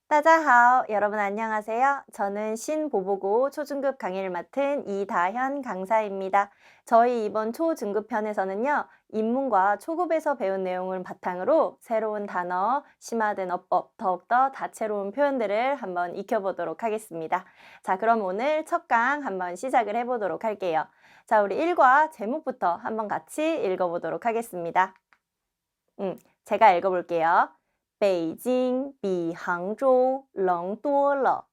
따자하오, 여러분 안녕하세요. 저는 신보보고 초중급 강의를 맡은 이다현 강사입니다. 저희 이번 초중급 편에서는요, 입문과 초급에서 배운 내용을 바탕으로 새로운 단어, 심화된 어법, 더욱더 다채로운 표현들을 한번 익혀보도록 하겠습니다. 자, 그럼 오늘 첫 강 한번 시작을 해보도록 할게요. 자, 우리 1과 제목부터 한번 같이 읽어보도록 하겠습니다. 제가 읽어볼게요. 北京比杭州冷多了.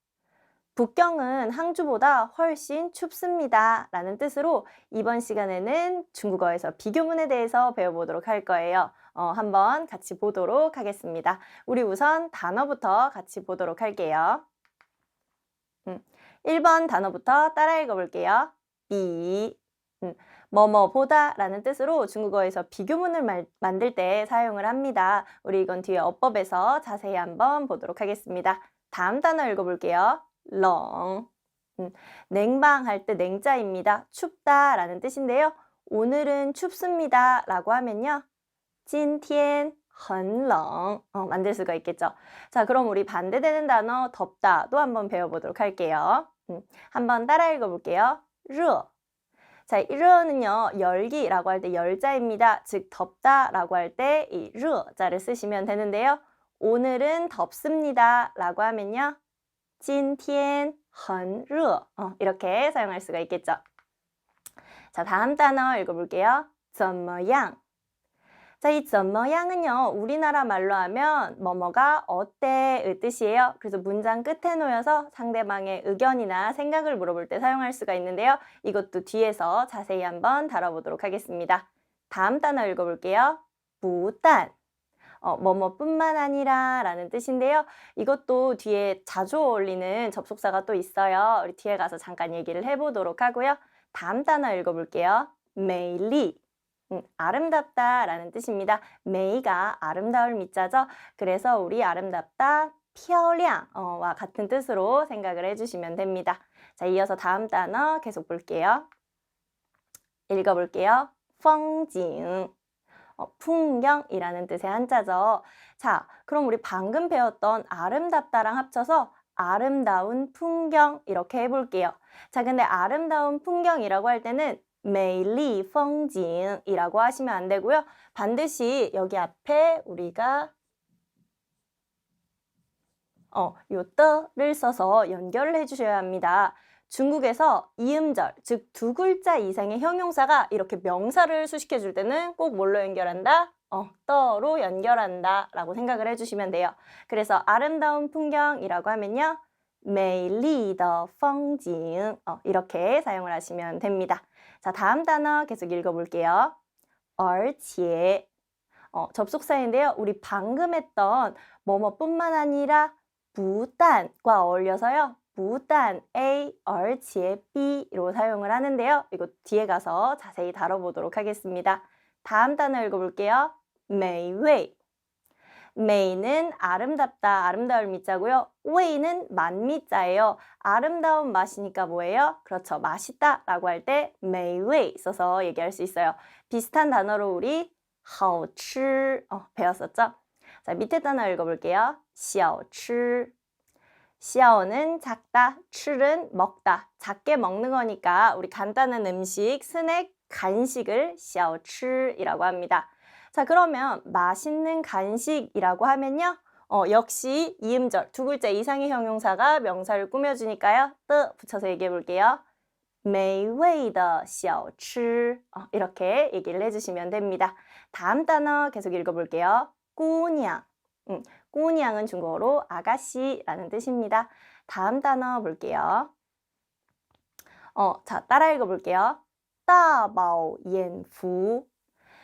북경은 항주보다 훨씬 춥습니다. 라는 뜻으로 이번 시간에는 중국어에서 비교문에 대해서 배워보도록 할 거예요. 한번 같이 보도록 하겠습니다. 우리 우선 단어부터 같이 보도록 할게요. 1번 단어부터 따라 읽어볼게요. 비, 뭐뭐보다 라는 뜻으로 중국어에서 비교문을 만들 때 사용을 합니다. 우리 이건 뒤에 어법에서 자세히 한번 보도록 하겠습니다. 다음 단어 읽어볼게요. 렁. 냉방할 때 냉자입니다. 춥다 라는 뜻인데요. 오늘은 춥습니다 라고 하면요. 今天很冷 만들 수가 있겠죠. 자, 그럼 우리 반대되는 단어 덥다도 한번 배워보도록 할게요. 한번 따라 읽어볼게요. 热. 자, 이热는요, 열기라고 할 때 열자입니다. 즉, 덥다라고 할 때 이热자를 쓰시면 되는데요. 오늘은 덥습니다 라고 하면요. 今天很热 이렇게 사용할 수가 있겠죠. 자, 다음 단어 읽어볼게요. 怎么样? 자, 이 怎么样은요, 우리나라 말로 하면 뭐뭐가 어때의 뜻이에요. 그래서 문장 끝에 놓여서 상대방의 의견이나 생각을 물어볼 때 사용할 수가 있는데요. 이것도 뒤에서 자세히 한번 다뤄보도록 하겠습니다. 다음 단어 읽어볼게요. 不但. 뭐뭐뿐만 아니라 라는 뜻인데요. 이것도 뒤에 자주 어울리는 접속사가 또 있어요. 우리 뒤에 가서 잠깐 얘기를 해보도록 하고요. 다음 단어 읽어볼게요. 美丽. 아름답다 라는 뜻입니다. 메이가 아름다울 미자죠. 그래서 우리 아름답다, 漂亮와 같은 뜻으로 생각을 해주시면 됩니다. 자, 이어서 다음 단어 계속 볼게요. 읽어볼게요. 风景. 풍경이라는 뜻의 한자죠. 자, 그럼 우리 방금 배웠던 아름답다랑 합쳐서 아름다운 풍경 이렇게 해볼게요. 자, 근데 아름다운 풍경이라고 할 때는 美丽风景이라고 하시면 안 되고요. 반드시 여기 앞에 우리가 요 떠를 써서 연결을 해주셔야 합니다. 중국에서 이음절, 즉 두 글자 이상의 형용사가 이렇게 명사를 수식해 줄 때는 꼭 뭘로 연결한다? 떠로 연결한다 라고 생각을 해주시면 돼요. 그래서 아름다운 풍경이라고 하면요. 美丽的风景 이렇게 사용을 하시면 됩니다. 자, 다음 단어 계속 읽어볼게요. 而且 접속사인데요. 우리 방금 했던 뭐뭐뿐만 아니라 不但과 어울려서요. 不但 A, 而且 B로 사용을 하는데요. 이거 뒤에 가서 자세히 다뤄보도록 하겠습니다. 다음 단어 읽어볼게요. 美味. 美는 아름답다, 아름다울 미자고요. 웨이는 만미자예요. 아름다운 맛이니까 뭐예요? 그렇죠. 맛있다 라고 할 때 美味 써서 얘기할 수 있어요. 비슷한 단어로 우리 好吃 배웠었죠? 자, 밑에 단어 읽어볼게요. 小吃. 小는 작다, 吃은 먹다. 작게 먹는 거니까 우리 간단한 음식, 스낵, 간식을 小吃이라고 합니다. 자, 그러면 맛있는 간식이라고 하면요. 역시 이음절, 두 글자 이상의 형용사가 명사를 꾸며주니까요. 뜨 붙여서 얘기해 볼게요. 美味的小吃 이렇게 얘기를 해주시면 됩니다. 다음 단어 계속 읽어볼게요. 꾸냥. 꾸냥은 중국어로 아가씨라는 뜻입니다. 다음 단어 볼게요. 자, 따라 읽어볼게요. 大饱眼福.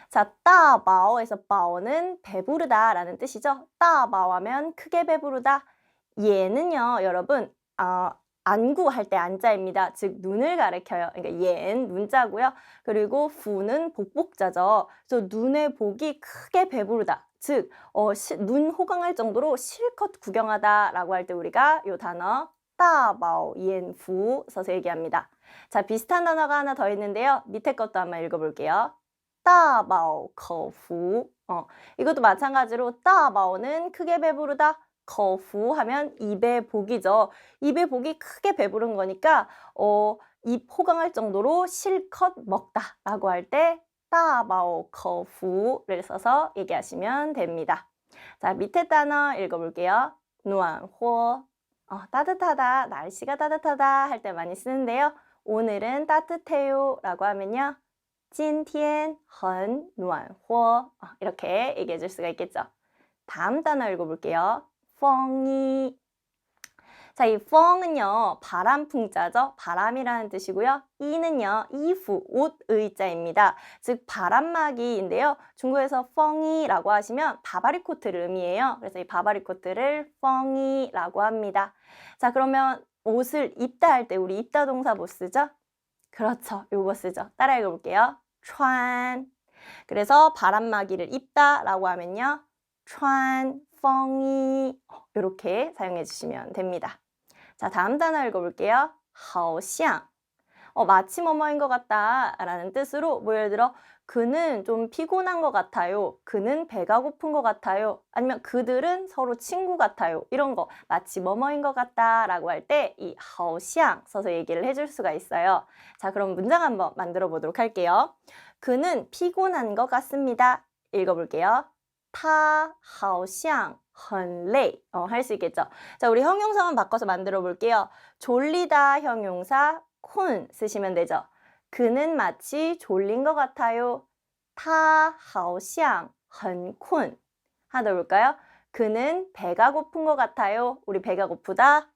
자, 大饱에서 饱는 배부르다 라는 뜻이죠. 大饱 하면 크게 배부르다. 얘는요, 여러분, 안구 할 때 안자입니다. 즉, 눈을 가리켜요. 그러니까 얘는 문자고요. 그리고 부는 복복자죠. 그래서 눈의 복이 크게 배부르다. 즉, 눈 호강할 정도로 실컷 구경하다 라고 할 때 우리가 이 단어 大饱眼福 써서 얘기합니다. 자, 비슷한 단어가 하나 더 있는데요. 밑에 것도 한번 읽어볼게요. 大饱口福. 이것도 마찬가지로 大饱는 크게 배부르다. 거후 하면 입의 복이죠. 입의 복이 크게 배부른 거니까 입 호강할 정도로 실컷 먹다라고 할 때 따바오 거후를 써서 얘기하시면 됩니다. 자, 밑에 단어 읽어볼게요. 누안호. 따뜻하다, 날씨가 따뜻하다 할 때 많이 쓰는데요. 오늘은 따뜻해요 라고 하면요. 今天很暖和. 이렇게 얘기해 줄 수가 있겠죠. 다음 단어 읽어볼게요. 펑이. 자, 이 펑은요, 바람풍자죠. 바람이라는 뜻이고요. 이는요, 이프, 옷 의자입니다. 즉, 바람막이인데요. 중국에서 펑이라고 하시면 바바리 코트를 의미해요. 그래서 이 바바리 코트를 펑이라고 합니다. 자, 그러면 옷을 입다 할 때 우리 입다 동사 뭐 쓰죠? 그렇죠. 요거 쓰죠. 따라 읽어볼게요. 穿. 그래서 바람막이를 입다 라고 하면요. 穿风衣. 이렇게 사용해 주시면 됩니다. 자, 다음 단어 읽어볼게요. 好像. 마치 뭐뭐인 것 같다 라는 뜻으로 뭐 예를 들어 그는 좀 피곤한 것 같아요. 그는 배가 고픈 것 같아요. 아니면 그들은 서로 친구 같아요. 이런 거 마치 뭐뭐인 것 같다 라고 할 때 이 好像 써서 얘기를 해줄 수가 있어요. 자, 그럼 문장 한번 만들어 보도록 할게요. 그는 피곤한 것 같습니다. 읽어볼게요. 他好像很累. 할 수 있겠죠. 자, 우리 형용사만 바꿔서 만들어 볼게요. 졸리다 형용사 콘 쓰시면 되죠. 그는 마치 졸린 것 같아요. 他好像很困. 하나 더 볼까요? 그는 배가 고픈 것 같아요. 우리 배가 고프다.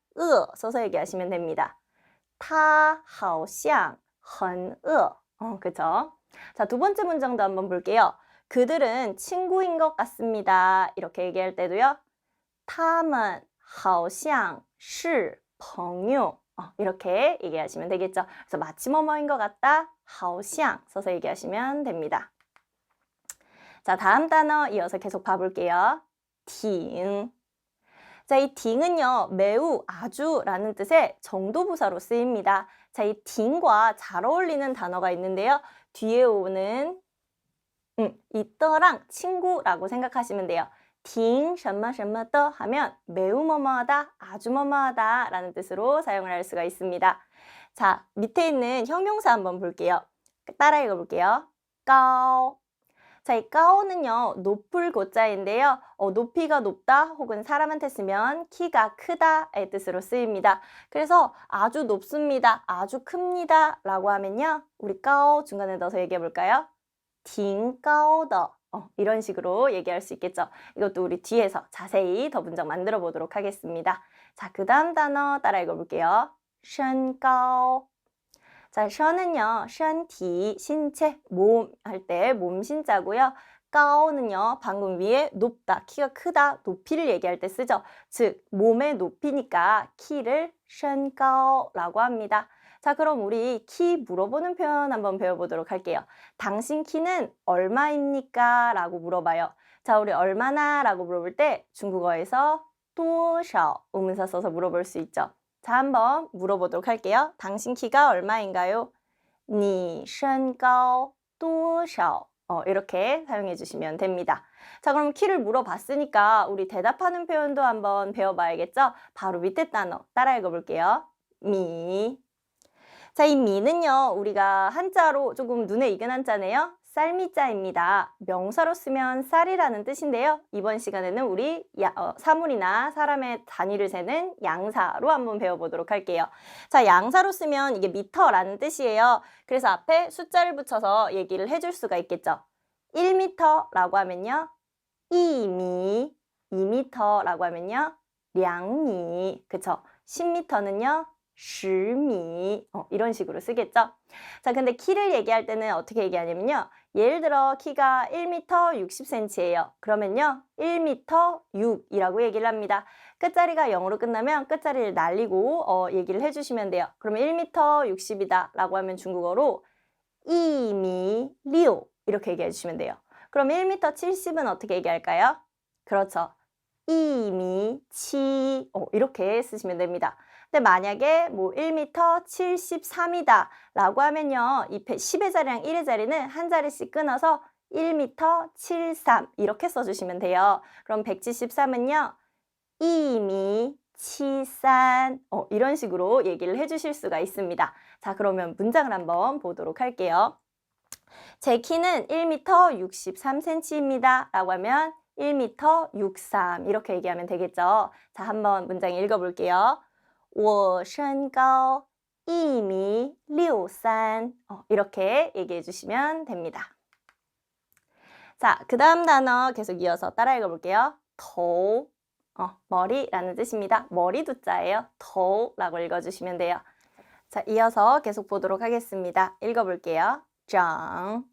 써서 얘기하시면 됩니다. 他好像很饿. 그쵸? 자, 두 번째 문장도 한번 볼게요. 그들은 친구인 것 같습니다. 이렇게 얘기할 때도요. 他们好像是朋友. 이렇게 얘기하시면 되겠죠. 그래서 마치 뭐뭐인 것 같다. 好像 써서 얘기하시면 됩니다. 자, 다음 단어 이어서 계속 봐볼게요. 挺. 자, 이 挺은요. 매우, 아주 라는 뜻의 정도부사로 쓰입니다. 자, 이 挺과 잘 어울리는 단어가 있는데요. 뒤에 오는 이떠랑 친구라고 생각하시면 돼요. 挺什么什么的 하면 매우 뭐뭐하다, 아주 뭐뭐하다 라는 뜻으로 사용을 할 수가 있습니다. 자, 밑에 있는 형용사 한번 볼게요. 따라 읽어볼게요. 高. 자, 이 高는요, 높을 고자인데요. 높이가 높다 혹은 사람한테 쓰면 키가 크다의 뜻으로 쓰입니다. 그래서 아주 높습니다, 아주 큽니다 라고 하면요. 우리 高 중간에 넣어서 얘기해 볼까요? 挺高的. 이런 식으로 얘기할 수 있겠죠. 이것도 우리 뒤에서 자세히 더 문장 만들어 보도록 하겠습니다. 자, 그 다음 단어 따라 읽어볼게요. 身高. 자, 身은요, 身体, 신체, 몸 할 때 몸 신자고요. 高는요, 방금 위에 높다, 키가 크다, 높이를 얘기할 때 쓰죠. 즉, 몸의 높이니까 키를 身高라고 합니다. 자, 그럼 우리 키 물어보는 표현 한번 배워보도록 할게요. 당신 키는 얼마입니까? 라고 물어봐요. 자, 우리 얼마나 라고 물어볼 때 중국어에서 多少 의문사 써서 물어볼 수 있죠. 자, 한번 물어보도록 할게요. 당신 키가 얼마인가요? 你身高多少? 이렇게 사용해 주시면 됩니다. 자, 그럼 키를 물어봤으니까 우리 대답하는 표현도 한번 배워봐야겠죠? 바로 밑에 단어 따라 읽어볼게요. 미. 자, 이 미는요, 우리가 한자로 조금 눈에 익은 한자네요. 쌀미자입니다. 명사로 쓰면 쌀이라는 뜻인데요. 이번 시간에는 우리 사물이나 사람의 단위를 세는 양사로 한번 배워보도록 할게요. 자, 양사로 쓰면 이게 미터라는 뜻이에요. 그래서 앞에 숫자를 붙여서 얘기를 해줄 수가 있겠죠. 1미터라고 하면요. 2미, 2미터라고 하면요. 2미, 그쵸? 10미터는요. 10미 이런 식으로 쓰겠죠. 자, 근데 키를 얘기할 때는 어떻게 얘기하냐면요. 예를 들어 키가 1m 60cm예요. 그러면요. 1m 6이라고 얘기를 합니다. 끝자리가 0으로 끝나면 끝자리를 날리고 얘기를 해주시면 돼요. 그러면 1m 60이다 라고 하면 중국어로 2미 6 이렇게 얘기해 주시면 돼요. 그럼 1m 70은 어떻게 얘기할까요? 그렇죠. 2미 7 이렇게 쓰시면 됩니다. 근데 만약에 뭐 1m 73이다 라고 하면요. 이 10의 자리랑 1의 자리는 한 자리씩 끊어서 1m 73 이렇게 써주시면 돼요. 그럼 173은요. 이미 치산 이런 식으로 얘기를 해주실 수가 있습니다. 자, 그러면 문장을 한번 보도록 할게요. 제 키는 1m 63cm입니다. 라고 하면 1m 63 이렇게 얘기하면 되겠죠. 자, 한번 문장 읽어볼게요. 我身高 1m 63 이렇게 얘기해 주시면 됩니다. 자, 그 다음 단어 계속 이어서 따라 읽어볼게요. 头, 머리라는 뜻입니다. 머리 두자예요. 头라고 읽어주시면 돼요. 자, 이어서 계속 보도록 하겠습니다. 읽어볼게요. 장.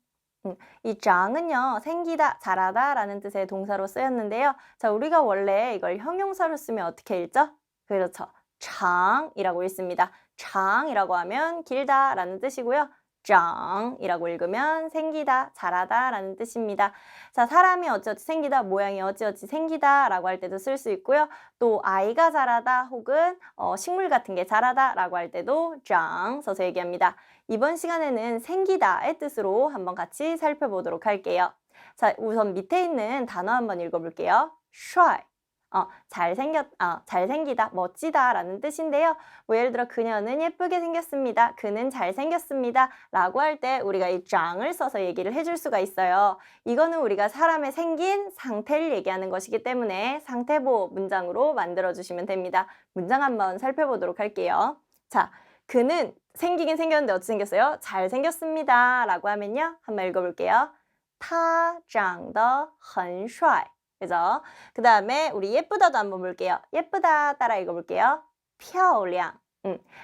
이 장은요, 생기다, 자라다 라는 뜻의 동사로 쓰였는데요. 자, 우리가 원래 이걸 형용사로 쓰면 어떻게 읽죠? 그렇죠. 장이라고 읽습니다. 장이라고 하면 길다 라는 뜻이고요. 장이라고 읽으면 생기다, 자라다 라는 뜻입니다. 자, 사람이 어찌어찌 생기다, 모양이 어찌어찌 생기다 라고 할 때도 쓸 수 있고요. 또 아이가 자라다 혹은 식물 같은 게 자라다 라고 할 때도 장 써서 얘기합니다. 이번 시간에는 생기다의 뜻으로 한번 같이 살펴보도록 할게요. 자, 우선 밑에 있는 단어 한번 읽어볼게요. 帅. 잘생기다, 멋지다 라는 뜻인데요. 뭐 예를 들어 그녀는 예쁘게 생겼습니다. 그는 잘생겼습니다. 라고 할 때 우리가 이 장을 써서 얘기를 해줄 수가 있어요. 이거는 우리가 사람의 생긴 상태를 얘기하는 것이기 때문에 상태보 문장으로 만들어주시면 됩니다. 문장 한번 살펴보도록 할게요. 자, 그는 생기긴 생겼는데 어찌 생겼어요? 잘생겼습니다. 라고 하면요. 한번 읽어볼게요. 他长得很帅. 그죠? 그 다음에 우리 예쁘다도 한번 볼게요. 예쁘다 따라 읽어볼게요. 漂亮.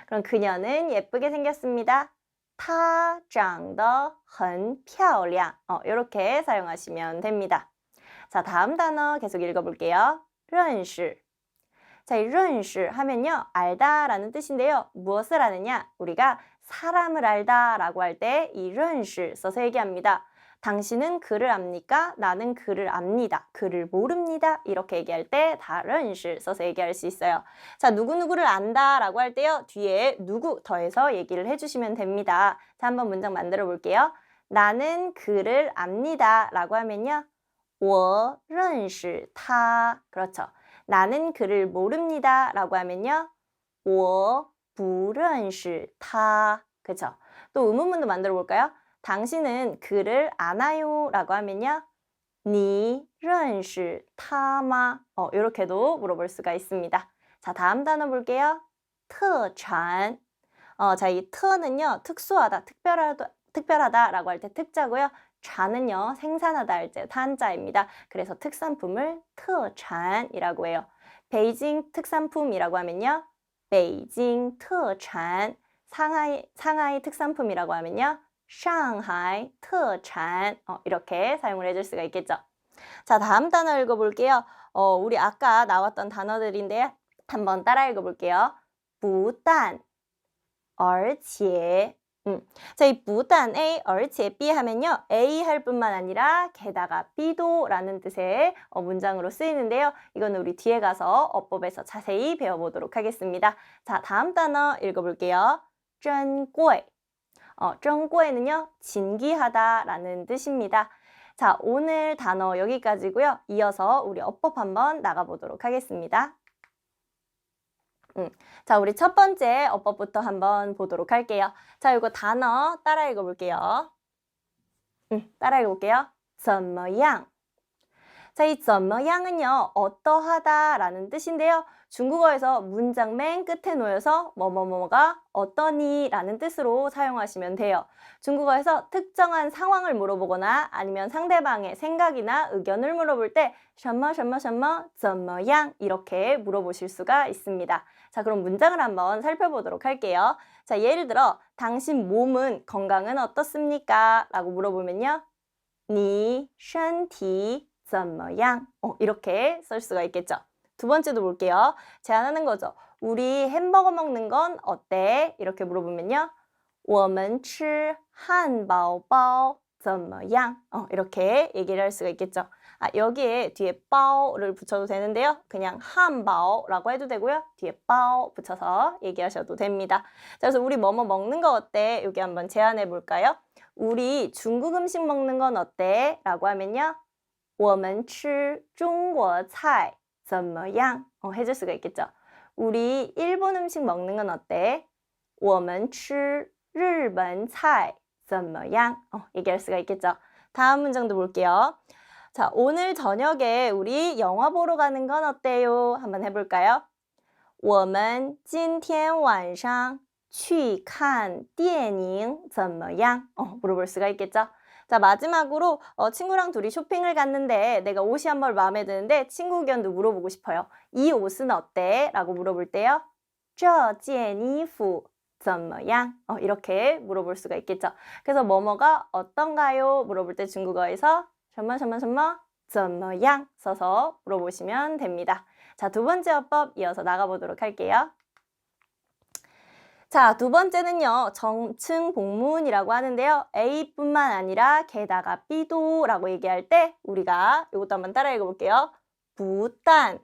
그럼 그녀는 예쁘게 생겼습니다. 她长得很漂亮. 이렇게 사용하시면 됩니다. 자, 다음 단어 계속 읽어볼게요. 认识. 자, 이 认识 하면요. 알다 라는 뜻인데요. 무엇을 아느냐? 우리가 사람을 알다 라고 할 때 이 认识 써서 얘기합니다. 당신은 그를 압니까? 나는 그를 압니다. 그를 모릅니다. 이렇게 얘기할 때 다 认识 써서 얘기할 수 있어요. 자, 누구누구를 안다 라고 할 때요. 뒤에 누구 더해서 얘기를 해주시면 됩니다. 자, 한번 문장 만들어 볼게요. 나는 그를 압니다 라고 하면요. 我认识他. 그렇죠. 나는 그를 모릅니다 라고 하면요. 我不认识他. 그렇죠. 또 의문문도 만들어 볼까요? 당신은 그를 아나요? 라고 하면요. 你认识他吗? 이렇게도 물어볼 수가 있습니다. 자, 다음 단어 볼게요. 特产. 자, 이特는요. 특수하다, 특별하다 라고 할 때 특자고요.产은요. 생산하다 할 때 탄자입니다. 그래서 특산품을 特产이라고 해요. 베이징 특산품이라고 하면요. 北京特产. 상하이 특산품이라고 하면요. 상하이 特产. 이렇게 사용을 해줄 수가 있겠죠. 자, 다음 단어 읽어볼게요. 우리 아까 나왔던 단어들인데 한번 따라 읽어볼게요. 不但, 而且. 자, 이 不但 A, 而且 B 하면요. A 할 뿐만 아니라 게다가 B도 라는 뜻의 문장으로 쓰이는데요. 이거는 우리 뒤에 가서 어법에서 자세히 배워보도록 하겠습니다. 자, 다음 단어 읽어볼게요. 珍贵. 珍贵는요. 진귀하다 라는 뜻입니다. 자, 오늘 단어 여기까지고요. 이어서 우리 어법 한번 나가보도록 하겠습니다. 자, 우리 첫 번째 어법부터 한번 보도록 할게요. 자, 이거 단어 따라 읽어볼게요. 따라 읽어볼게요. 怎么样? 자, 이 怎么样은요. 어떠하다 라는 뜻인데요. 중국어에서 문장 맨 끝에 놓여서 뭐뭐뭐가 어떠니 라는 뜻으로 사용하시면 돼요. 중국어에서 특정한 상황을 물어보거나 아니면 상대방의 생각이나 의견을 물어볼 때 什么什么什么怎么样 이렇게 물어보실 수가 있습니다. 자, 그럼 문장을 한번 살펴보도록 할게요. 자, 예를 들어 당신 몸은 건강은 어떻습니까? 라고 물어보면요. 你身体怎么样? 이렇게 쓸 수가 있겠죠. 두 번째도 볼게요. 제안하는 거죠. 우리 햄버거 먹는 건 어때? 이렇게 물어보면요. 我们吃汉堡包怎么样? 이렇게 얘기를 할 수가 있겠죠. 여기에 뒤에 바오를 붙여도 되는데요. 그냥 한바오라고 해도 되고요. 뒤에 바오 붙여서 얘기하셔도 됩니다. 자, 그래서 우리 뭐뭐 먹는 거 어때? 여기 한번 제안해 볼까요? 우리 중국 음식 먹는 건 어때? 라고 하면요. 我们吃中国菜怎么样? 해줄 수가 있겠죠. 우리 일본 음식 먹는 건 어때? 我们吃日本菜怎么样? 얘기할 수가 있겠죠. 다음 문장도 볼게요. 자, 오늘 저녁에 우리 영화 보러 가는 건 어때요? 한번 해볼까요? 我们今天晚上去看电影怎么样? 물어볼 수가 있겠죠. 자, 마지막으로 친구랑 둘이 쇼핑을 갔는데 내가 옷이 한 벌 마음에 드는데 친구 의견도 물어보고 싶어요. 이 옷은 어때? 라고 물어볼 때요. 这件衣服怎么样? 이렇게 물어볼 수가 있겠죠. 그래서 뭐뭐가 어떤가요? 물어볼 때 중국어에서 什么什么什么怎么样 써서 물어보시면 됩니다. 자, 두 번째 어법 이어서 나가보도록 할게요. 자, 두 번째는요, 정칭 복문이라고 하는데요. A뿐만 아니라 게다가 B도 라고 얘기할 때 우리가 이것도 한번 따라 읽어볼게요. 不但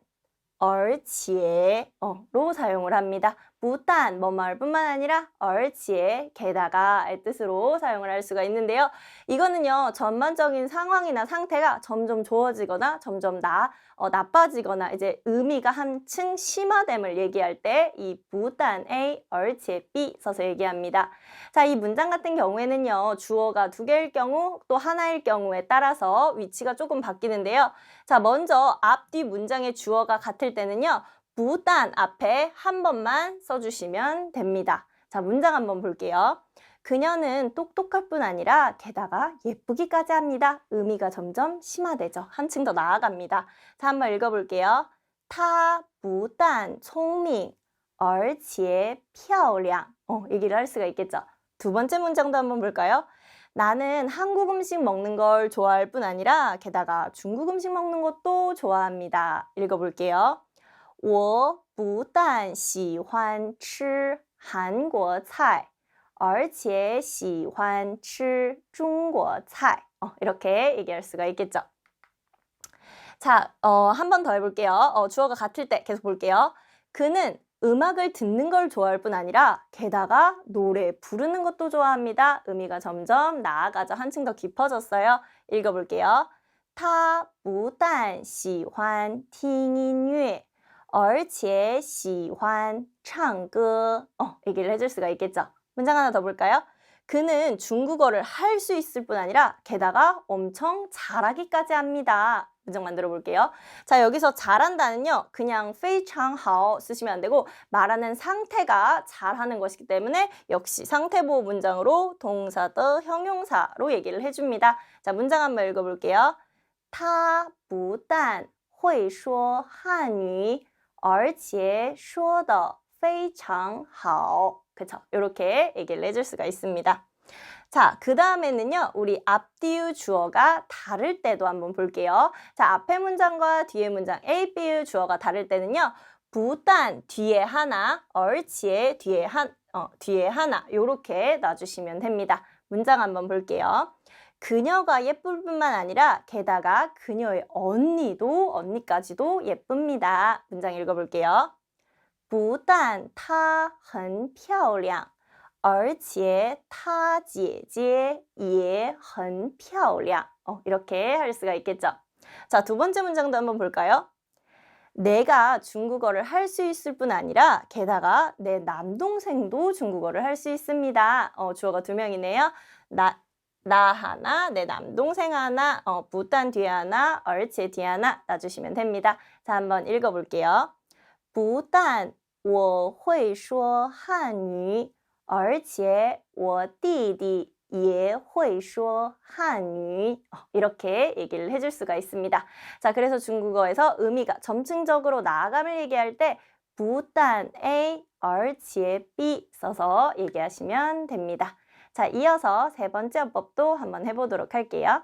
而且로 사용을 합니다. 不但뭐뭐할 뿐만 아니라 而且게다가의 뜻으로 사용을 할 수가 있는데요. 이거는요, 전반적인 상황이나 상태가 점점 좋아지거나 점점 나빠지거나 이제 의미가 한층 심화됨을 얘기할 때 이 不但 A, 而且 B 써서 얘기합니다. 자, 이 문장 같은 경우에는요, 주어가 두 개일 경우 또 하나일 경우에 따라서 위치가 조금 바뀌는데요. 자, 먼저 앞뒤 문장의 주어가 같을 때는요, 不但 앞에 한 번만 써주시면 됩니다. 자, 문장 한번 볼게요. 그녀는 똑똑할 뿐 아니라 게다가 예쁘기까지 합니다. 의미가 점점 심화되죠. 한층 더 나아갑니다. 자, 한번 읽어볼게요. 她不但聪明而且漂亮. 얘기를 할 수가 있겠죠. 두 번째 문장도 한번 볼까요? 나는 한국 음식 먹는 걸 좋아할 뿐 아니라 게다가 중국 음식 먹는 것도 좋아합니다. 읽어볼게요. 我不但喜欢吃韩国菜而且喜欢吃中国菜. 이렇게 얘기할 수가 있겠죠. 자, 한 번 더 해볼게요. 주어가 같을 때 계속 볼게요. 그는 음악을 듣는 걸 좋아할 뿐 아니라 게다가 노래 부르는 것도 좋아합니다. 의미가 점점 나아가죠. 한층 더 깊어졌어요. 읽어볼게요. 他不但喜欢听音乐而且喜欢唱歌. 얘기를 해줄 수가 있겠죠. 문장 하나 더 볼까요? 그는 중국어를 할 수 있을 뿐 아니라 게다가 엄청 잘하기까지 합니다. 문장 만들어 볼게요. 자, 여기서 잘한다는요, 그냥 非常好 쓰시면 안 되고 말하는 상태가 잘하는 것이기 때문에 역시 상태보호 문장으로 동사 더 형용사로 얘기를 해줍니다. 자, 문장 한번 읽어볼게요. 他不但会说汉语而且说得非常好. 그쵸? 이렇게 얘기를 해줄 수가 있습니다. 자, 그 다음에는요, 우리 앞뒤의 주어가 다를 때도 한번 볼게요. 자, 앞에 문장과 뒤에 문장 A, B의 주어가 다를 때는요, 不但 뒤에 하나, 而且 뒤에 하나 요렇게 놔주시면 됩니다. 문장 한번 볼게요. 그녀가 예쁠 뿐만 아니라 게다가 그녀의 언니까지도 예쁩니다. 문장 읽어볼게요. 不但她很漂亮而且她姐姐也很漂亮. 이렇게 할 수가 있겠죠. 자, 두 번째 문장도 한번 볼까요? 내가 중국어를 할 수 있을 뿐 아니라 게다가 내 남동생도 중국어를 할 수 있습니다. 주어가 두 명이네요. 나 하나, 내 남동생 하나, 不但 뒤에 하나, 而且 뒤에 하나 놔주시면 됩니다. 자, 한번 읽어볼게요. 不但我会说汉语而且我弟弟也会说汉语. 이렇게 얘기를 해줄 수가 있습니다. 자, 그래서 중국어에서 의미가 점층적으로 나아감을 얘기할 때 不但 A, 而且 B 써서 얘기하시면 됩니다. 자, 이어서 세 번째 어법도 한번 해보도록 할게요.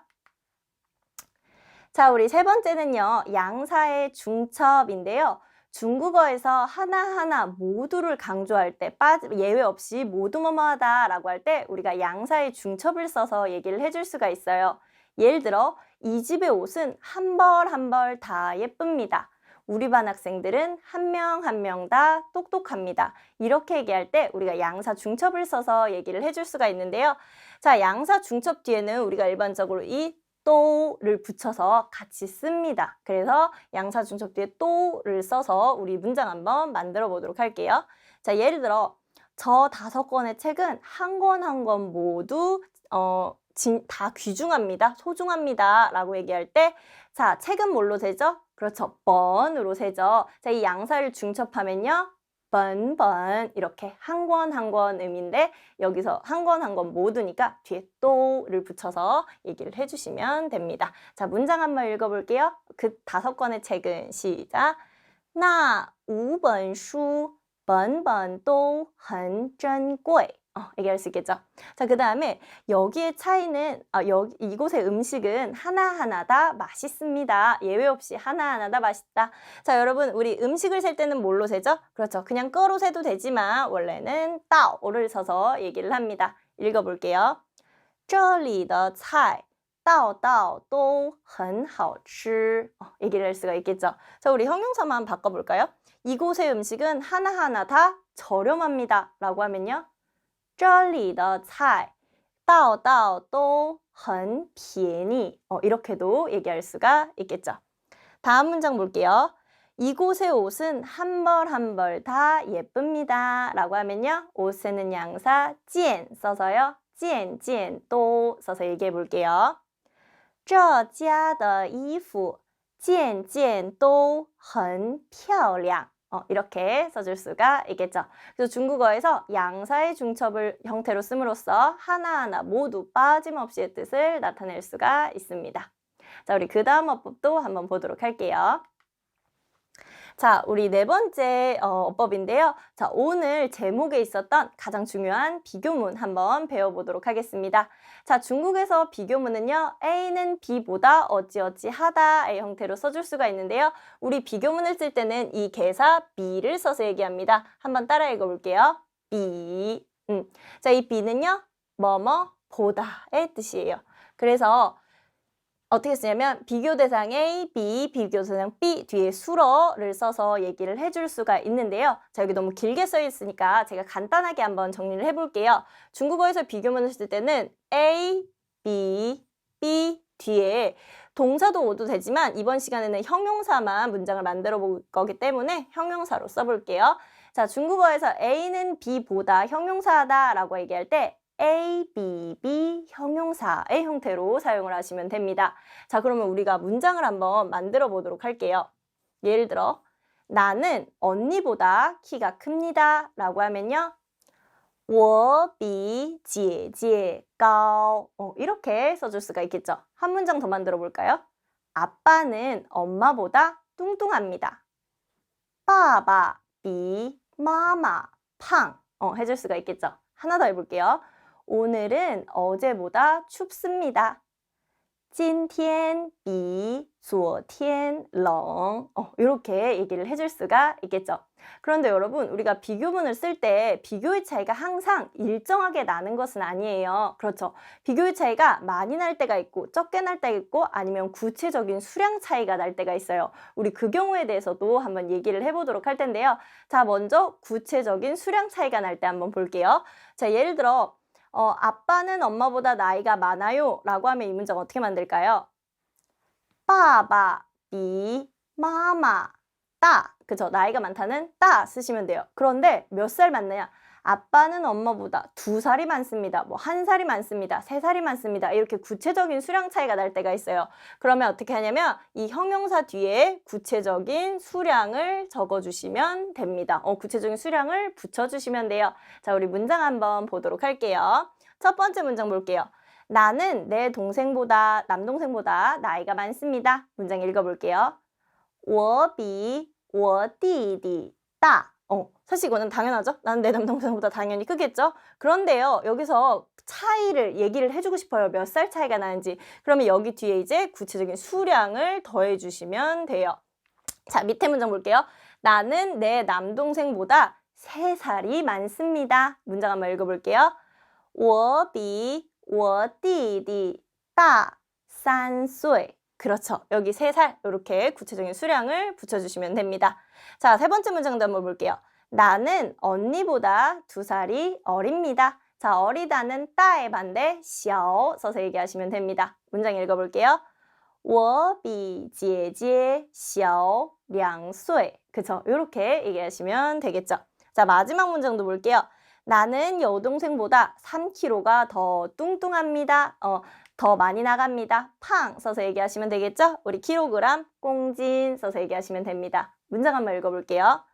자, 우리 세 번째는요, 양사의 중첩인데요. 중국어에서 하나하나 모두를 강조할 때 예외 없이 모두 뭐뭐하다 라고 할 때 우리가 양사의 중첩을 써서 얘기를 해줄 수가 있어요. 예를 들어 이 집의 옷은 한 벌 한 벌 다 예쁩니다. 우리 반 학생들은 한 명 한 명 다 똑똑합니다. 이렇게 얘기할 때 우리가 양사 중첩을 써서 얘기를 해줄 수가 있는데요. 자, 양사 중첩 뒤에는 우리가 일반적으로 이 또를 붙여서 같이 씁니다. 그래서 양사 중첩 뒤에 또를 써서 우리 문장 한번 만들어 보도록 할게요. 자, 예를 들어 저 5권의 책은 한 권 한 권 모두 다 귀중합니다. 소중합니다. 라고 얘기할 때 자, 책은 뭘로 세죠? 그렇죠. 번으로 세죠. 자, 이 양사를 중첩하면요. 번 이렇게 한 권 한 권 의미인데 여기서 한 권 한 권 모두니까 뒤에 또를 붙여서 얘기를 해주시면 됩니다. 자, 문장 한번 읽어볼게요. 그 5권의 책은 시작. 那5本书本本都很珍贵. 얘기할 수 있겠죠. 자, 그 다음에 여기의 차이는 이곳의 음식은 하나하나 다 맛있습니다. 예외 없이 하나하나 다 맛있다. 자, 여러분 우리 음식을 셀 때는 뭘로 세죠? 그렇죠. 그냥 꺼로 세도 되지만 원래는 따오를 써서 얘기를 합니다. 읽어볼게요. 这里的菜道道都很好吃. 얘기를 할 수가 있겠죠. 자, 우리 형용사만 바꿔볼까요? 이곳의 음식은 하나하나 다 저렴합니다. 라고 하면요. 这里的菜道道都很便宜. 이렇게도 얘기할 수가 있겠죠. 다음 문장 볼게요. 이곳의 옷은 한 벌 한 벌 다 예쁩니다. 라고 하면요. 옷에는 양사 件 써서요. 件件都 써서 얘기해 볼게요. 这家的衣服件件都很漂亮. 이렇게 써줄 수가 있겠죠. 그래서 중국어에서 양사의 중첩을 형태로 씀으로써 하나하나 모두 빠짐없이의 뜻을 나타낼 수가 있습니다. 자, 우리 그 다음 어법도 한번 보도록 할게요. 자, 우리 네 번째 어법인데요. 자, 오늘 제목에 있었던 가장 중요한 비교문 한번 배워보도록 하겠습니다. 자, 중국에서 비교문은요. A는 B보다 어찌어찌 하다의 형태로 써줄 수가 있는데요. 우리 비교문을 쓸 때는 이 개사 B를 써서 얘기합니다. 한번 따라 읽어볼게요. B. 자, 이 B는요. 뭐뭐 보다의 뜻이에요. 그래서 어떻게 쓰냐면 비교 대상 A, B, 비교 대상 B 뒤에 수러를 써서 얘기를 해줄 수가 있는데요. 자, 여기 너무 길게 써 있으니까 제가 간단하게 한번 정리를 해볼게요. 중국어에서 비교문을 쓸 때는 A, B, B 뒤에 동사도 오도 되지만 이번 시간에는 형용사만 문장을 만들어 볼 거기 때문에 형용사로 써볼게요. 자, 중국어에서 A는 B보다 형용사다 라고 얘기할 때 A, B, B 형용사의 형태로 사용을 하시면 됩니다. 자, 그러면 우리가 문장을 한번 만들어 보도록 할게요. 예를 들어 나는 언니보다 키가 큽니다 라고 하면요. 我比姐姐高. 이렇게 써줄 수가 있겠죠. 한 문장 더 만들어 볼까요? 아빠는 엄마보다 뚱뚱합니다. 爸爸比妈妈胖. 해줄 수가 있겠죠. 하나 더 해볼게요. 오늘은 어제보다 춥습니다. 今天比昨天冷. 이렇게 얘기를 해줄 수가 있겠죠. 그런데 여러분 우리가 비교문을 쓸 때 비교의 차이가 항상 일정하게 나는 것은 아니에요. 그렇죠. 비교의 차이가 많이 날 때가 있고 적게 날 때가 있고 아니면 구체적인 수량 차이가 날 때가 있어요. 우리 그 경우에 대해서도 한번 얘기를 해보도록 할 텐데요. 자, 먼저 구체적인 수량 차이가 날 때 한번 볼게요. 자, 예를 들어 아빠는 엄마보다 나이가 많아요 라고 하면 이 문장 어떻게 만들까요? 爸爸比妈妈大. 그죠? 나이가 많다는 따 쓰시면 돼요. 그런데 몇 살 많느냐? 아빠는 엄마보다 2살이 많습니다. 뭐 1살이 많습니다. 3살이 많습니다. 이렇게 구체적인 수량 차이가 날 때가 있어요. 그러면 어떻게 하냐면 이 형용사 뒤에 구체적인 수량을 적어주시면 됩니다. 구체적인 수량을 붙여주시면 돼요. 자, 우리 문장 한번 보도록 할게요. 첫 번째 문장 볼게요. 나는 내 동생보다 남동생보다 나이가 많습니다. 문장 읽어볼게요. 我比我弟弟大. 사실 이거는 당연하죠? 나는 내 남동생보다 당연히 크겠죠? 그런데요, 여기서 차이를 얘기를 해주고 싶어요. 몇 살 차이가 나는지. 그러면 여기 뒤에 이제 구체적인 수량을 더해주시면 돼요. 자, 밑에 문장 볼게요. 나는 내 남동생보다 3살이 많습니다. 문장 한번 읽어볼게요. 我比我弟弟大3岁. 그렇죠. 여기 3살 이렇게 구체적인 수량을 붙여주시면 됩니다. 자, 세 번째 문장도 한번 볼게요. 나는 언니보다 2살이 어립니다. 자, 어리다는 따의 반대 小 써서 얘기하시면 됩니다. 문장 읽어볼게요. 我比姐姐小2岁. 그쵸? 이렇게 얘기하시면 되겠죠. 자, 마지막 문장도 볼게요. 나는 여동생보다 3kg가 더 뚱뚱합니다. 더 많이 나갑니다. 팡 써서 얘기하시면 되겠죠? 우리 킬로그램, 공진 써서 얘기하시면 됩니다. 문장 한번 읽어볼게요.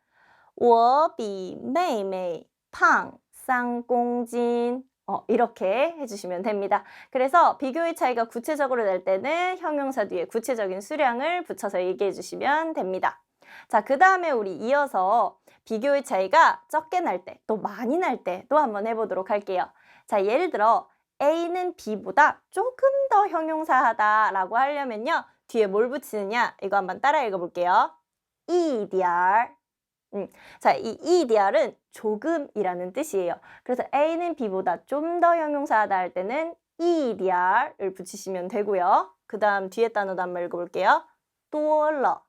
我比妹妹胖3公斤. 이렇게 해주시면 됩니다. 그래서 비교의 차이가 구체적으로 낼 때는 형용사 뒤에 구체적인 수량을 붙여서 얘기해 주시면 됩니다. 자, 그 다음에 우리 이어서 비교의 차이가 적게 날 때, 또 많이 날 때도 한번 해보도록 할게요. 자, 예를 들어 A는 B보다 조금 더 형용사하다라고 하려면요. 뒤에 뭘 붙이느냐? 이거 한번 따라 읽어볼게요. 一点儿. 자, 이 이디알은 조금이라는 뜻이에요. 그래서 A는 B보다 좀 더 형용사하다 할 때는 이디알을 붙이시면 되고요. 그 다음 뒤에 단어도 한번 읽어볼게요. 多了.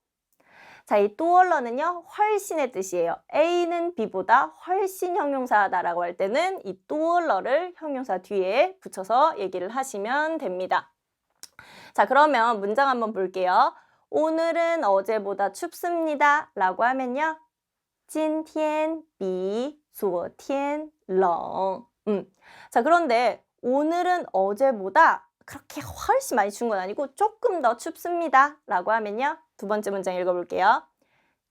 자, 이 多了는요, 훨씬의 뜻이에요. A는 B보다 훨씬 형용사하다라고 할 때는 이 多了를 형용사 뒤에 붙여서 얘기를 하시면 됩니다. 자, 그러면 문장 한번 볼게요. 오늘은 어제보다 춥습니다. 라고 하면요. 今天比昨天冷. 자, 그런데 오늘은 어제보다 그렇게 훨씬 많이 추운 건 아니고 조금 더 춥습니다. 라고 하면요. 두 번째 문장 읽어볼게요.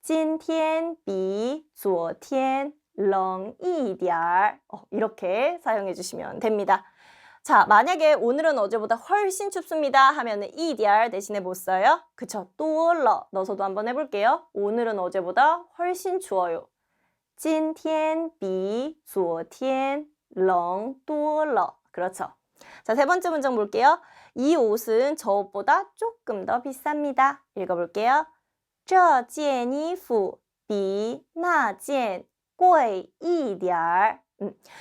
今天比昨天冷一点. 이렇게 사용해 주시면 됩니다. 자, 만약에 오늘은 어제보다 훨씬 춥습니다 하면은 이디알 대신에 뭐 써요? 그쵸, 多了 넣어서도 한번 해볼게요. 오늘은 어제보다 훨씬 추워요. 今天比昨天冷多了. 그렇죠. 자, 세 번째 문장 볼게요. 이 옷은 저 옷보다 조금 더 비쌉니다. 읽어볼게요. 这件衣服比那件贵一点.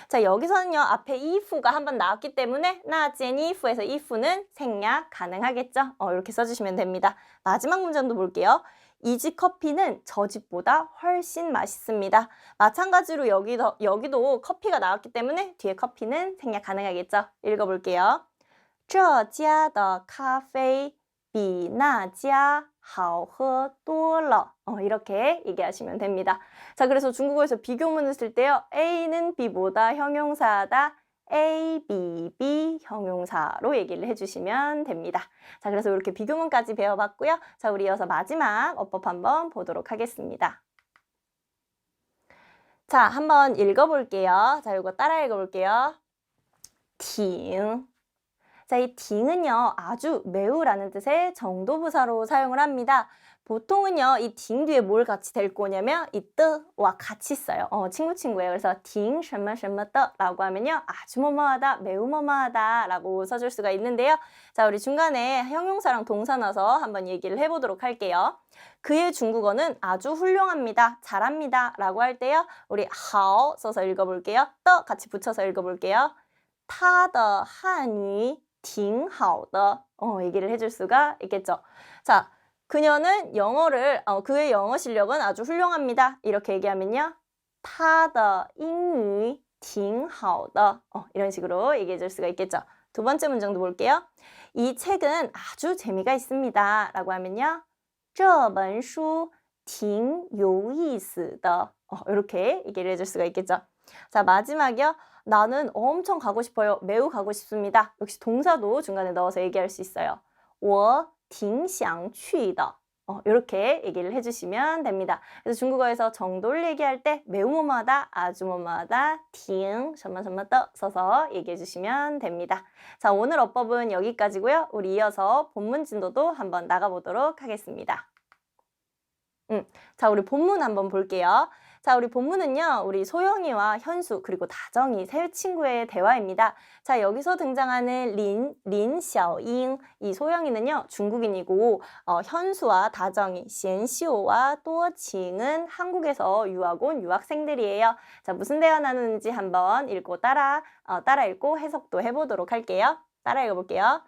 자, 여기서는요, 앞에 이프가 한번 나왔기 때문에 나젠 이프에서 이프는 생략 가능하겠죠? 이렇게 써주시면 됩니다. 마지막 문장도 볼게요. 이 집 커피는 저 집보다 훨씬 맛있습니다. 마찬가지로 여기도 커피가 나왔기 때문에 뒤에 커피는 생략 가능하겠죠? 읽어볼게요. 这家的咖啡比那家好喝多了. 이렇게 얘기하시면 됩니다. 자, 그래서 중국어에서 비교문을 쓸 때요. A는 B보다 형용사하다. A, B, B 형용사로 얘기를 해주시면 됩니다. 자, 그래서 이렇게 비교문까지 배워봤고요. 자, 우리 이어서 마지막 어법 한번 보도록 하겠습니다. 자, 한번 읽어볼게요. 자, 이거 따라 읽어볼게요. 挺. 자, 이 挺은요, 아주 매우라는 뜻의 정도부사로 사용을 합니다. 보통은요, 이 挺 뒤에 뭘 같이 댈 거냐면 이 뜨와 같이 써요. 친구예요. 그래서 挺什么什么的라고 하면요, 아주 뭐뭐하다, 매우 뭐뭐하다 라고 써줄 수가 있는데요. 자, 우리 중간에 형용사랑 동사 넣어서 한번 얘기를 해보도록 할게요. 그의 중국어는 아주 훌륭합니다, 잘합니다 라고 할 때요, 우리 好 써서 읽어볼게요. 떠 같이 붙여서 읽어볼게요. 他的汉语挺好的. 얘기를 해줄 수가 있겠죠. 자, 그녀는 그의 영어 실력은 아주 훌륭합니다. 이렇게 얘기하면요. 他的英语挺好的. 이런 식으로 얘기해 줄 수가 있겠죠. 두 번째 문장도 볼게요. 이 책은 아주 재미가 있습니다. 라고 하면요. 这本书挺有意思的. 이렇게 얘기를 해줄 수가 있겠죠. 자, 마지막이요. 나는 엄청 가고 싶어요. 매우 가고 싶습니다. 역시 동사도 중간에 넣어서 얘기할 수 있어요. 我挺想去的. 이렇게 얘기를 해주시면 됩니다. 그래서 중국어에서 정도를 얘기할 때 매우 뭐뭐하다, 아주 뭐뭐하다, 挺什么什么的 써서 얘기해 주시면 됩니다. 자, 오늘 어법은 여기까지고요. 우리 이어서 본문 진도도 한번 나가보도록 하겠습니다. 자, 우리 본문 한번 볼게요. 자, 우리 본문은요, 우리 소영이와 현수 그리고 다정이 세 친구의 대화입니다. 자, 여기서 등장하는 린, 샤오잉, 이 소영이는요, 중국인이고 현수와 다정이, xianxiu와 또칭은 한국에서 유학 온 유학생들이에요. 자, 무슨 대화 나누는지 한번 읽고 따라 읽고 해석도 해보도록 할게요. 따라 읽어볼게요.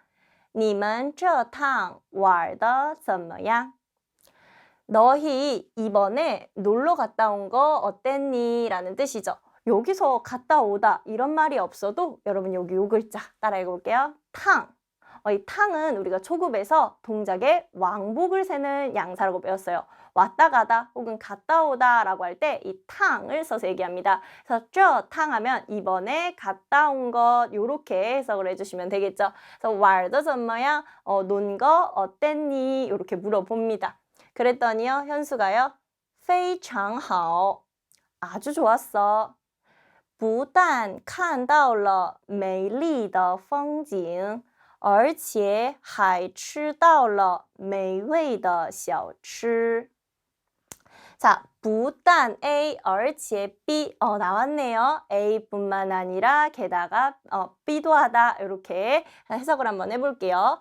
你们这趟玩得怎么样? 너희 이번에 놀러 갔다 온 거 어땠니? 라는 뜻이죠. 여기서 갔다 오다 이런 말이 없어도 여러분 여기 요 글자 따라 읽어볼게요. 탕. 이 탕은 우리가 초급에서 동작의 왕복을 세는 양사라고 배웠어요. 왔다 가다 혹은 갔다 오다 라고 할 때 이 탕을 써서 얘기합니다. 그래서 저 탕 하면 이번에 갔다 온 것 요렇게 해석을 해주시면 되겠죠. 그래서 玩的怎么样? 논 거 어땠니? 이렇게 물어봅니다. 그랬더니요 현수가요 非常好 아주 좋았어. 不但看到了美丽的风景而且还吃到了美味的小吃. 자, 不但 A, 而且 B. 나왔네요. A뿐만 아니라 게다가 B도 하다. 이렇게 해석을 한번 해볼게요.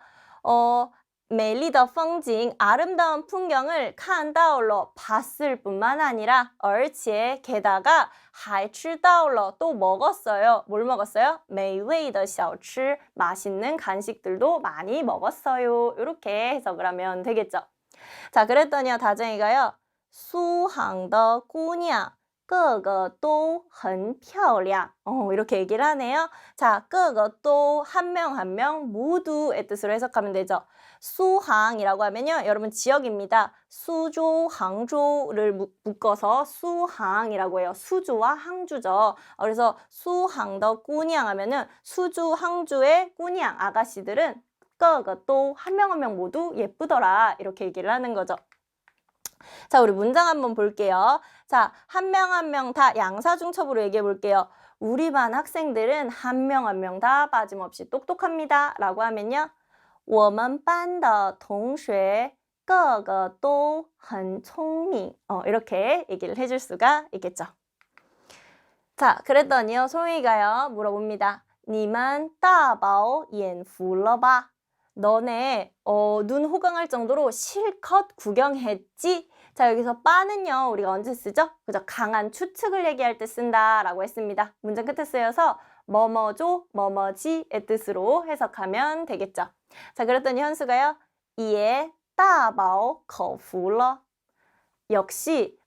美丽的风景 아름다운 풍경을 看到了 봤을 뿐만 아니라 而且 게다가 还吃到了 또 먹었어요. 뭘 먹었어요? 美味的小吃 맛있는 간식들도 많이 먹었어요. 이렇게 해석을 하면 되겠죠. 자, 그랬더니요 다정이가요 苏杭的姑娘个个都很漂亮. 이렇게 얘기를 하네요. 자, 个个都 한 명 한 명 모두의 뜻으로 해석하면 되죠. 수항이라고 하면요. 여러분 지역입니다. 수조, 항조를 묶어서 수항이라고 해요. 수주와 항주죠. 그래서 수항더 꾸냥 하면은 수주, 항주의 꾸냥 아가씨들은 个个都 한 명 한 명 모두 예쁘더라. 이렇게 얘기를 하는 거죠. 자, 우리 문장 한번 볼게요. 자, 한 명 한 명 다 양사중첩으로 얘기해 볼게요. 우리 반 학생들은 한 명 한 명 다 빠짐없이 똑똑합니다. 라고 하면요. 我们班的同学个个都很聪明. 이렇게 얘기를 해줄 수가 있겠죠. 자, 그랬더니요. 소희가요. 물어봅니다. 你们大饱眼福了吧? 너네 눈 호강할 정도로 실컷 구경했지? 자, 여기서 빠는요 우리가 언제 쓰죠? 그죠? 강한 추측을 얘기할 때 쓴다라고 했습니다. 문장 끝에 쓰여서 뭐뭐죠, 뭐뭐지의 뜻으로 해석하면 되겠죠. 자, 그랬더니 현수가요 也大饱口福了. 역시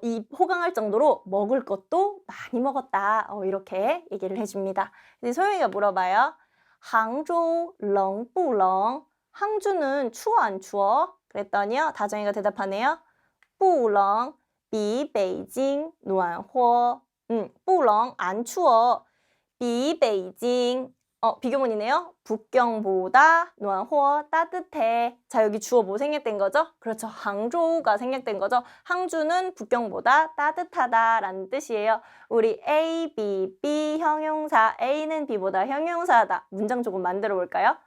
이 호강할 정도로 먹을 것도 많이 먹었다. 이렇게 얘기를 해줍니다. 소영이가 물어봐요. 항주 冷不冷? 항주는 추워 안 추워? 그랬더니요 다정이가 대답하네요. 不冷比北京暖和. 不冷안 추워. 比北京 비교문이네요. 북경보다 暖和 따뜻해. 자, 여기 주어 뭐 생략된 거죠? 그렇죠. 항저우가 생략된 거죠. 항주는 북경보다 따뜻하다라는 뜻이에요. 우리 A, B, B 형용사. A는 B보다 형용사다. 문장 조금 만들어 볼까요?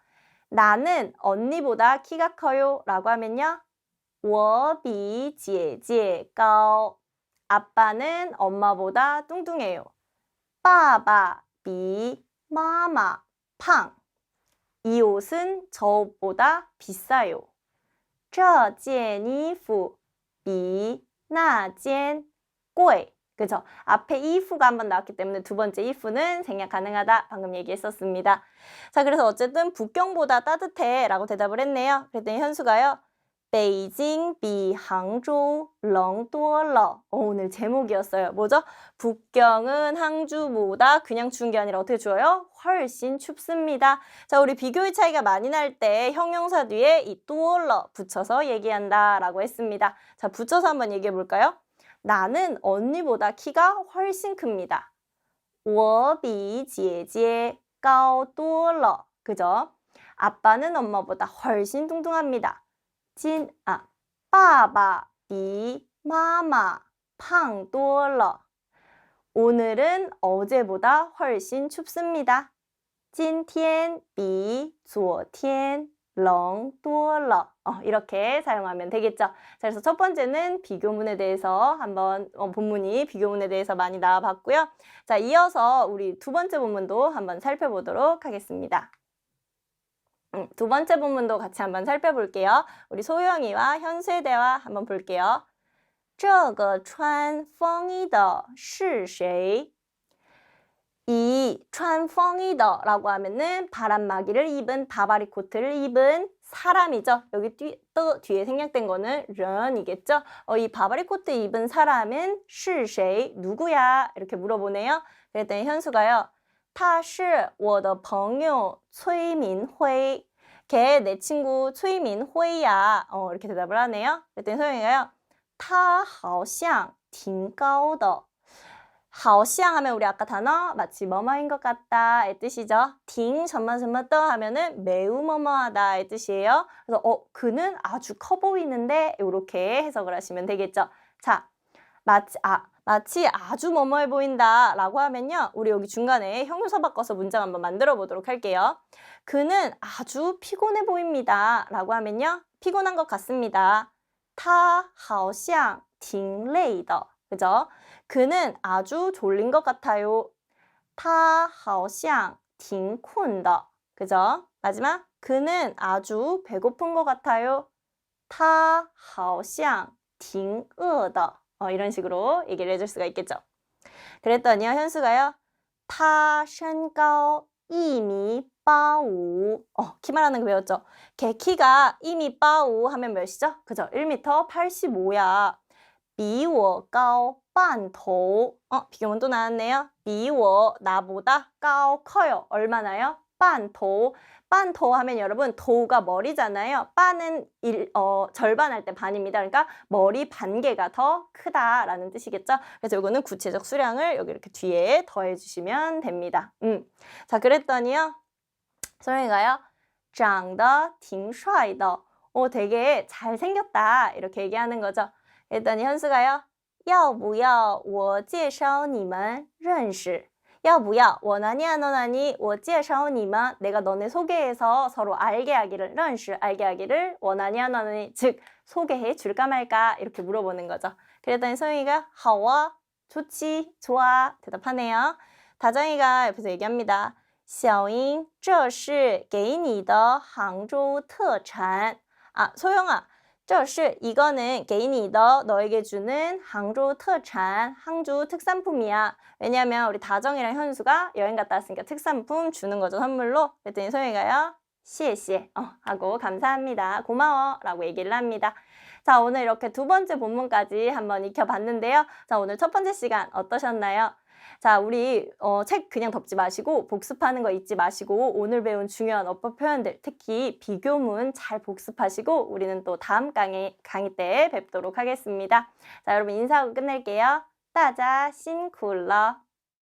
나는 언니보다 키가 커요. 라고 하면요. 我比姐姐高. 아빠는 엄마보다 뚱뚱해요. 爸爸比妈妈胖. 이 옷은 저 옷보다 비싸요. 这件衣服比那件贵. 그죠? 앞에 이프가 한번 나왔기 때문에 두 번째 이프는 생략 가능하다. 방금 얘기했었습니다. 자, 그래서 어쨌든 북경보다 따뜻해 라고 대답을 했네요. 그랬더니 현수가요. 北京比杭州冷多了. 오늘 제목이었어요. 뭐죠? 북경은 항주보다 그냥 추운 게 아니라 어떻게 추워요? 훨씬 춥습니다. 자, 우리 비교의 차이가 많이 날 때 형용사 뒤에 이 多了 붙여서 얘기한다 라고 했습니다. 자, 붙여서 한번 얘기해 볼까요? 나는 언니보다 키가 훨씬 큽니다. 我比姐姐高多了. 그죠? 아빠는 엄마보다 훨씬 뚱뚱합니다. 爸爸比妈妈胖多了. 오늘은 어제보다 훨씬 춥습니다. 今天比昨天冷多了. 이렇게 사용하면 되겠죠. 자, 그래서 첫 번째는 비교문에 대해서 한번 본문이 비교문에 대해서 많이 나와봤고요. 자, 이어서 우리 두 번째 본문도 한번 살펴보도록 ha겠습니다. 두 번째 본문도 같이 한번 살펴볼게요. 우리 소영이와 현수의 대화 한번 볼게요. 这个穿风衣的是谁? 이 穿风衣的라고 하면은 바람막이를 입은 바바리 코트를 입은 사람이죠. 여기 또 뒤에 생략된 거는 른이겠죠. 이 바바리 코트 입은 사람은 是谁 누구야? 이렇게 물어보네요. 그랬더니 현수가요. 他是我的朋友崔明辉. 걔 내 친구崔明辉야. 이렇게 대답을 하네요. 그랬더니 소영이가요. 他好像挺高的. 好像하면 우리 아까 단어 마치 뭐뭐인 것 같다 의 뜻이죠. 딩 점마점마 떠 하면은 매우 뭐뭐하다 의 뜻이에요. 그래서 그는 아주 커 보이는데 이렇게 해석을 하시면 되겠죠. 자, 마치 아주 뭐뭐해 보인다 라고 하면요. 우리 여기 중간에 형용사 바꿔서 문장 한번 만들어 보도록 할게요. 그는 아주 피곤해 보입니다 라고 하면요. 피곤한 것 같습니다. 他好像挺累的. 그죠? 그는 아주 졸린 것 같아요. 他好像挺困的. 그죠? 마지막 그는 아주 배고픈 것 같아요. 他好像挺饿的. 이런 식으로 얘기를 해줄 수가 있겠죠. 그랬더니요, 현수가요. 他身高1米85. 키만 하는 거 배웠죠? 걔 키가 1米85 하면 몇이죠? 그죠? 1m 85야. 比我高半头. 비교문 또 나왔네요. 比我 나보다 高 커요. 얼마나요? 半头. 半头하면 여러분 도가 머리잖아요. 반은 절반 할 때 반입니다. 그러니까 머리 반 개가 더 크다라는 뜻이겠죠. 그래서 이거는 구체적 수량을 여기 이렇게 뒤에 더해 주시면 됩니다. 자, 그랬더니요. 소영이가요. 长得挺帅的. 되게 잘생겼다. 이렇게 얘기하는 거죠. 그랬더니 현수가요. 要不要我介绍你们认识? 要不要 원하니 안 원하니 我介绍你们 내가 너네 소개해서 서로 알게 하기를 认识 알게 하기를 원하니 안 원하니 즉 소개해 줄까 말까 이렇게 물어보는 거죠. 그랬더니 소영이가 好啊 좋지 좋아 대답하네요. 다정이가 옆에서 얘기합니다. 小英这是给你的杭州特产. 소영아 这是 이거는 给你的 너에게 주는 항주 특산 항주 특산품이야. 왜냐면 우리 다정이랑 현수가 여행 갔다 왔으니까 특산품 주는 거죠, 선물로. 그랬더니 소영이가요. 谢谢 하고 감사합니다. 고마워 라고 얘기를 합니다. 자, 오늘 이렇게 두 번째 본문까지 한번 익혀봤는데요. 자, 오늘 첫 번째 시간 어떠셨나요? 자, 우리 책 그냥 덮지 마시고 복습하는 거 잊지 마시고 오늘 배운 중요한 어법 표현들 특히 비교문 잘 복습하시고 우리는 또 다음 강의 때 뵙도록 하겠습니다. 자, 여러분 인사하고 끝낼게요. 大家辛苦了